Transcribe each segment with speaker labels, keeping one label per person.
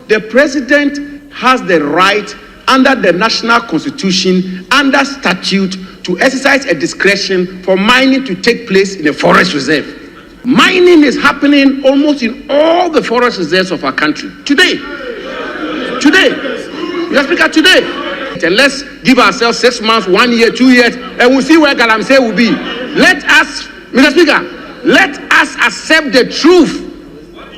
Speaker 1: the president has the right under the national constitution, under statute, to exercise a discretion for mining to take place in a forest reserve. Mining is happening almost in all the forest reserves of our country today. Mr. Speaker, today. And let's give ourselves 6 months, 1 year, 2 years, and we'll see where Galamsey will be. Let us, Mr. Speaker, let us accept the truth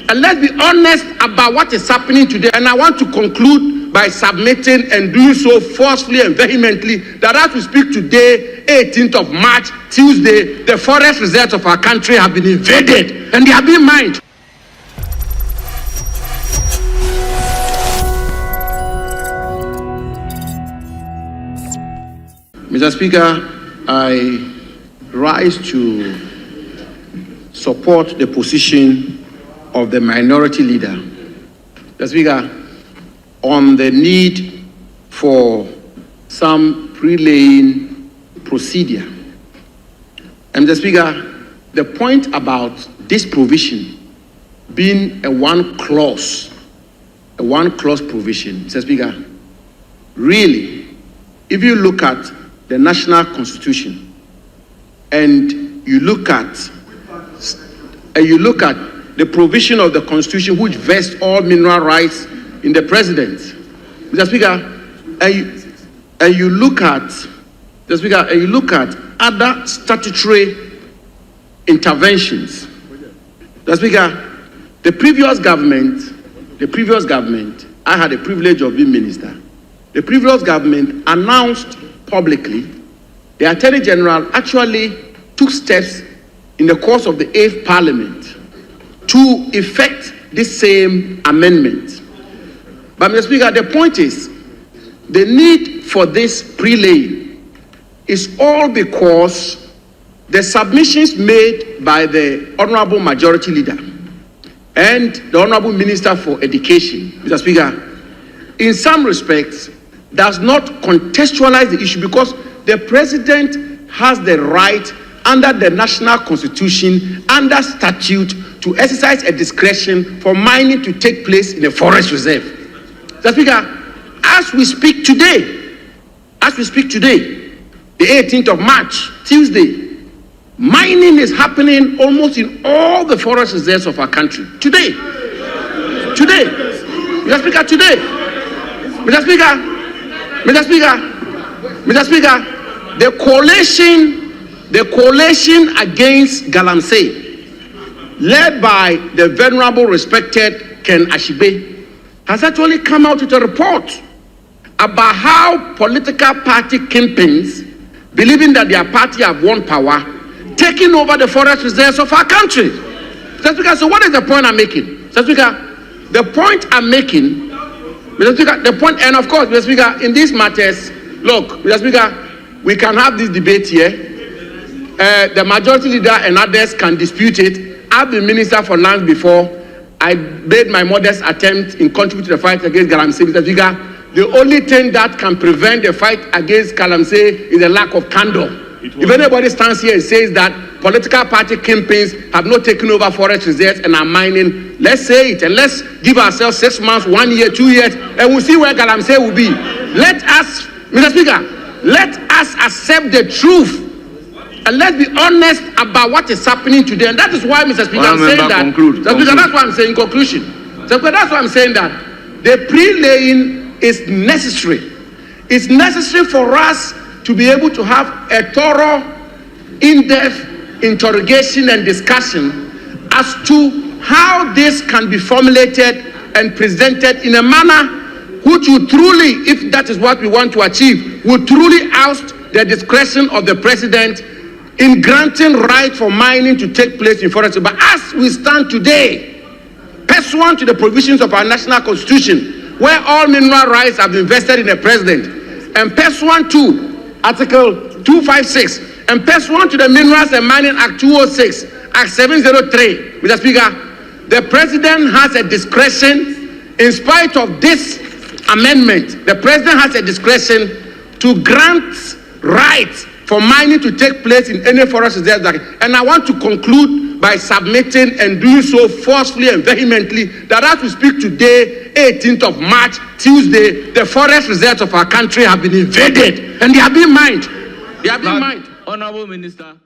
Speaker 1: and let's be honest about what is happening today. And I want to conclude by submitting and doing so forcefully and vehemently that as we speak today, 18th of March, Tuesday, the forest reserves of our country have been invaded and they are being mined. Mr. Speaker, I rise to support the position of the minority leader, Mr. Speaker, on the need for some pre-laying procedure. And Mr. Speaker, the point about this provision being a one-clause provision, Mr. Speaker, really, if you look at the national constitution and you look at the provision of the constitution which vests all mineral rights in the president, Mr. Speaker, and you look at other statutory interventions, Mr. Speaker, the previous government, I had the privilege of being minister. The previous government announced publicly, the Attorney General actually took steps in the course of the 8th Parliament to effect this same amendment. But Mr. Speaker, the point is, the need for this prelay is all because the submissions made by the Honorable Majority Leader and the Honorable Minister for Education, Mr. Speaker, in some respects, does not contextualize the issue because the president has the right under the national constitution, under statute, to exercise a discretion for mining to take place in a forest reserve. Mr. Speaker, as we speak today, the 18th of March, Tuesday, mining is happening almost in all the forest reserves of our country. Today. Mr. Speaker, today. Mr. Speaker, the coalition against Galamsey, led by the venerable, respected Ken Ashibe, has actually come out with a report about how political party kingpins, believing that their party have won power, taking over the forest reserves of our country. Mr. Speaker, so what is the point I'm making? Mr. Speaker, the point I'm making, Mr. Speaker, the point, and of course, Mr. Speaker, in these matters, look, Mr. Speaker, we can have this debate here. The majority leader and others can dispute it. I've been Minister for Lands before. I made my modest attempt in contributing to the fight against Galamsey. Mr. Speaker, the only thing that can prevent the fight against Galamsey is a lack of candor. If anybody stands here and says that political party kingpins have not taken over forest reserves and are mining, let's say it and let's give ourselves 6 months, 1 year, 2 years, and we'll see where Galamsey will be. Let us, Mr. Speaker, let us accept the truth and let's be honest about what is happening today. And that is why, Mr. Speaker, I'm saying that. Mr. Speaker, that's why I'm saying in conclusion. Mr. Speaker, that's why I'm saying that the pre-laying is necessary. It's necessary for us to be able to have a thorough, in-depth interrogation and discussion as to how this can be formulated and presented in a manner which will truly, if that is what we want to achieve, will truly oust the discretion of the president in granting right for mining to take place in forest. But as we stand today, pursuant to the provisions of our national constitution, where all mineral rights have been vested in the president, and pursuant to Article 256, and pursuant to the Minerals and Mining Act 206, Act 703, Mr. Speaker, the president has a discretion, in spite of this amendment, the president has a discretion to grant rights for mining to take place in any forest reserve. And I want to conclude by submitting and doing so forcefully and vehemently that as we speak today, 18th of March, Tuesday, the forest reserves of our country have been invaded and they are being mined. They are being mined.
Speaker 2: Honorable Minister.